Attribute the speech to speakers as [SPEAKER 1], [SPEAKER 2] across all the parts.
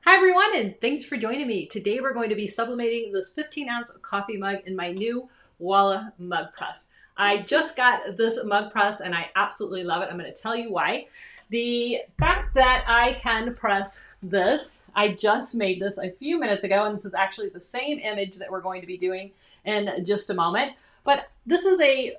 [SPEAKER 1] Hi everyone, and thanks for joining me. Today we're going to be sublimating this 15-ounce coffee mug in my new Walla mug press. I just got this mug press and I absolutely love it. I'm going to tell you why. The fact that I can press this, I just made this a few minutes ago, and this is actually the same image that we're going to be doing in just a moment. But this is a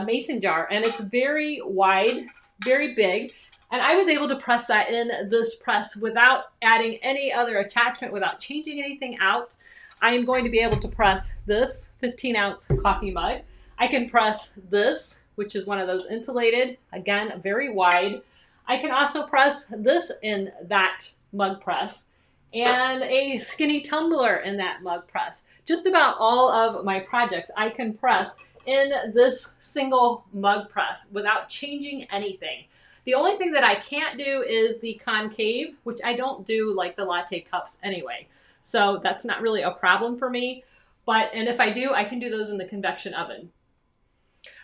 [SPEAKER 1] mason jar, and it's very wide, very big. And I was able to press that in this press without adding any other attachment, without changing anything out. I am going to be able to press this 15-ounce coffee mug. I can press this, which is one of those insulated, again, very wide. I can also press this in that mug press and a skinny tumbler in that mug press. Just about all of my projects I can press in this single mug press without changing anything. The only thing that I can't do is the concave, which I don't do like the latte cups anyway. So that's not really a problem for me. And if I do, I can do those in the convection oven.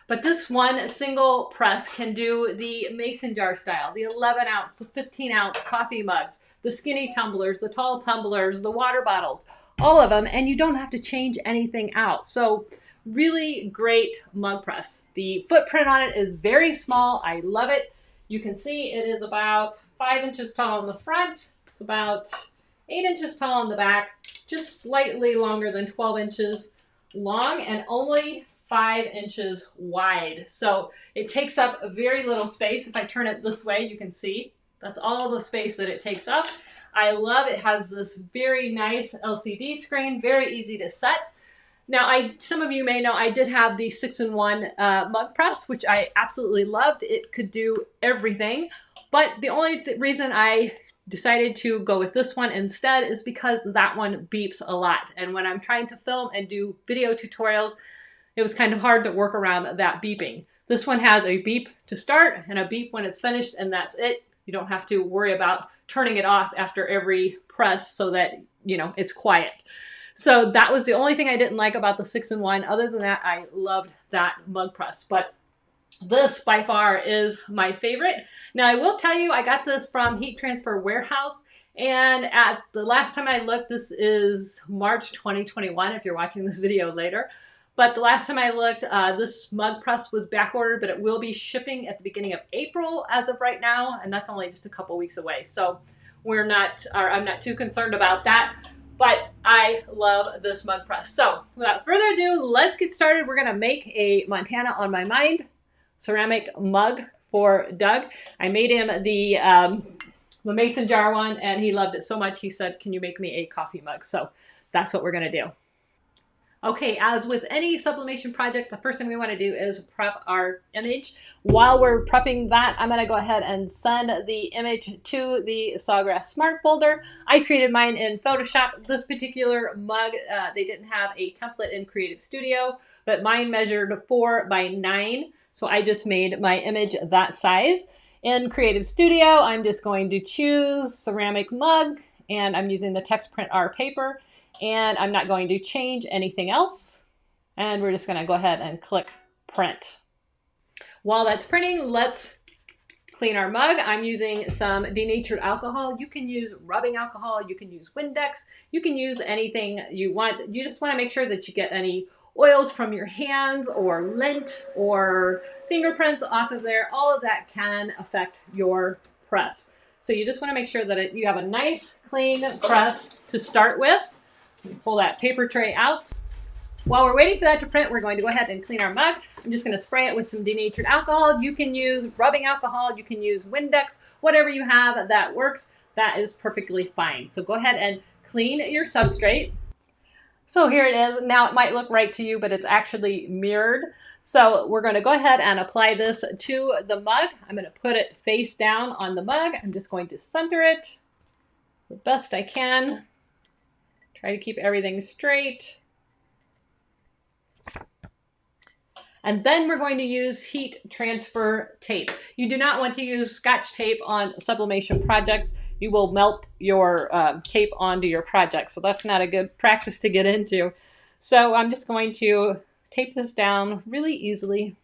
[SPEAKER 1] But this one single press can do the mason jar style, the 11-ounce, the 15-ounce coffee mugs, the skinny tumblers, the tall tumblers, the water bottles, all of them, and you don't have to change anything out. So really great mug press. The footprint on it is very small. I love it. You can see it is about 5 inches tall in the front. It's about 8 inches tall in the back, just slightly longer than 12 inches long, and only 5 inches wide. So it takes up very little space. If I turn it this way, you can see that's all the space that it takes up. I love it. Has this very nice LCD screen, very easy to set. Now, some of you may know I did have the 6-in-1 mug press, which I absolutely loved. It could do everything, but the only reason I decided to go with this one instead is because that one beeps a lot. And when I'm trying to film and do video tutorials, it was kind of hard to work around that beeping. This one has a beep to start and a beep when it's finished, and that's it. You don't have to worry about turning it off after every press so that, you know, it's quiet. So that was the only thing I didn't like about the 6-in-1. Other than that, I loved that mug press. But this by far is my favorite. Now I will tell you, I got this from Heat Transfer Warehouse. And at the last time I looked, this is March 2021, if you're watching this video later. But the last time I looked, this mug press was back ordered, but it will be shipping at the beginning of April as of right now. And that's only just a couple weeks away. So I'm not too concerned about that. But I love this mug press. So without further ado, let's get started. We're going to make a Montana on my mind ceramic mug for Doug. I made him the mason jar one, and he loved it so much. He said, "Can you make me a coffee mug?" So that's what we're going to do. Okay, as with any sublimation project, the first thing we want to do is prep our image. While we're prepping that, I'm going to go ahead and send the image to the Sawgrass Smart folder. I created mine in Photoshop. This particular mug, they didn't have a template in Creative Studio, but mine measured 4 by 9, so I just made my image that size. In Creative Studio, I'm just going to choose ceramic mug, and I'm using the text print R paper. And I'm not going to change anything else. And we're just going to go ahead and click print. While that's printing, let's clean our mug. I'm using some denatured alcohol. You can use rubbing alcohol. You can use Windex. You can use anything you want. You just want to make sure that you get any oils from your hands or lint or fingerprints off of there. All of that can affect your press. So you just want to make sure that you have a nice clean press to start with. Pull that paper tray out. While we're waiting for that to print, we're going to go ahead and clean our mug. I'm just going to spray it with some denatured alcohol. You can use rubbing alcohol. You can use Windex. Whatever you have that works, that is perfectly fine. So go ahead and clean your substrate. So here it is. Now it might look right to you, but it's actually mirrored. So we're going to go ahead and apply this to the mug. I'm going to put it face down on the mug. I'm just going to center it the best I can. Try to keep everything straight. And then we're going to use heat transfer tape. You do not want to use Scotch tape on sublimation projects. You will melt your tape onto your project. So that's not a good practice to get into. So I'm just going to tape this down really easily,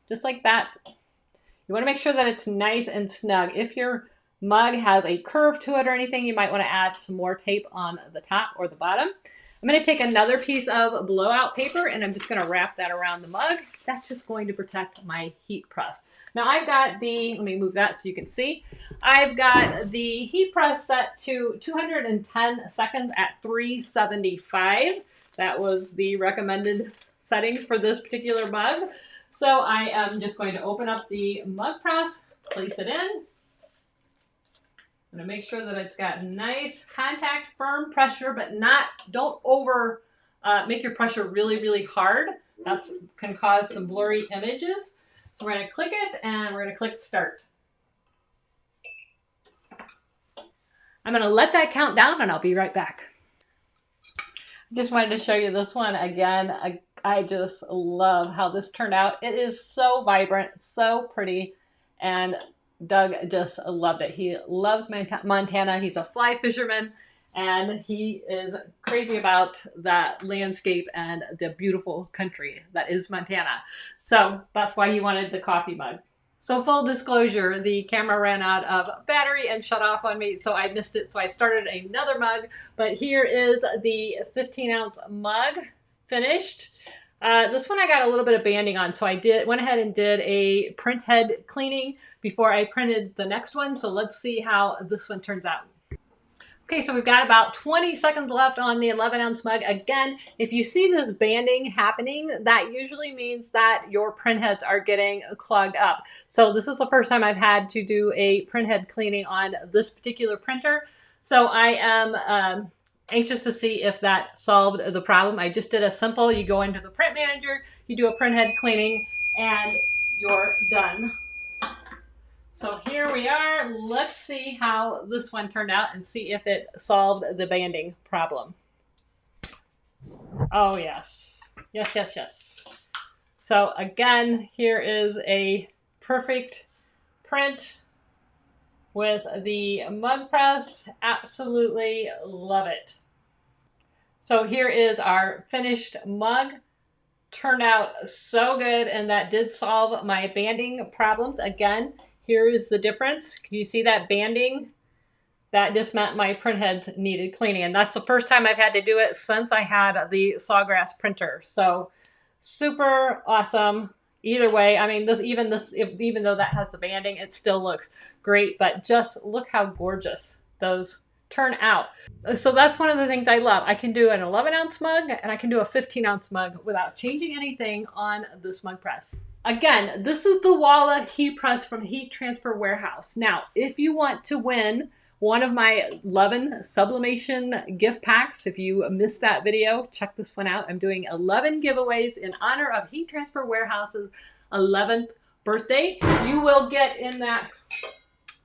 [SPEAKER 1] just like that. You want to make sure that it's nice and snug. If your mug has a curve to it or anything, you might want to add some more tape on the top or the bottom. I'm going to take another piece of blowout paper and I'm just going to wrap that around the mug. That's just going to protect my heat press. Now I've got the, let me move that so you can see. I've got the heat press set to 210 seconds at 375. That was the recommended settings for this particular mug. So I am just going to open up the mug press, place it in. I'm going to make sure that it's got nice contact, firm pressure, but don't over make your pressure really, really hard. That can cause some blurry images. So we're going to click it and we're going to click start. I'm going to let that count down and I'll be right back. Just wanted to show you this one again. I just love how this turned out. It is so vibrant, so pretty, and Doug just loved it. He loves Montana. He's a fly fisherman, and he is crazy about that landscape and the beautiful country that is Montana. So that's why he wanted the coffee mug. So full disclosure, the camera ran out of battery and shut off on me, so I missed it. So I started another mug, but here is the 15-ounce mug finished. This one I got a little bit of banding on, so I went ahead and did a print head cleaning before I printed the next one. So let's see how this one turns out. Okay, so we've got about 20 seconds left on the 11-ounce mug. Again, if you see this banding happening, that usually means that your print heads are getting clogged up. So this is the first time I've had to do a print head cleaning on this particular printer. So I am anxious to see if that solved the problem. I just did a simple, you go into the print manager, you do a print head cleaning, and you're done. So here we are. Let's see how this one turned out and see if it solved the banding problem. Oh yes, yes, yes, yes. So again, here is a perfect print with the mug press. Absolutely love it. So here is our finished mug. Turned out so good, and that did solve my banding problems. Again, here is the difference. Can you see that banding? That just meant my print heads needed cleaning, and that's the first time I've had to do it since I had the Sawgrass printer. So super awesome. Either way, I mean, even though that has the banding, it still looks great. But just look how gorgeous those turn out. So that's one of the things I love. I can do an 11-ounce mug and I can do a 15-ounce mug without changing anything on this mug press. Again, this is the Walla heat press from Heat Transfer Warehouse. Now, if you want to win one of my 11 sublimation gift packs, if you missed that video, check this one out. I'm doing 11 giveaways in honor of Heat Transfer Warehouse's 11th birthday. You will get in that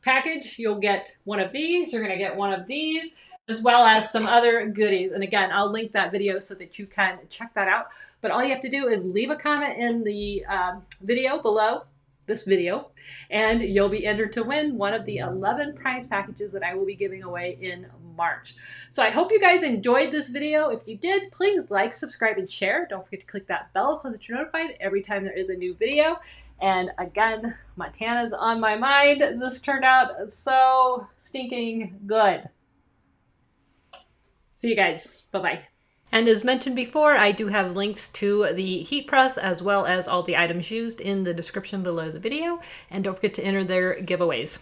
[SPEAKER 1] package, you'll get one of these, you're gonna get one of these, as well as some other goodies. And again, I'll link that video so that you can check that out. But all you have to do is leave a comment in the video below this video, and you'll be entered to win one of the 11 prize packages that I will be giving away in March. So I hope you guys enjoyed this video. If you did, please like, subscribe, and share. Don't forget to click that bell so that you're notified every time there is a new video. And again, Montana's on my mind. This turned out so stinking good. See you guys. Bye-bye. And as mentioned before, I do have links to the heat press as well as all the items used in the description below the video. And don't forget to enter their giveaways.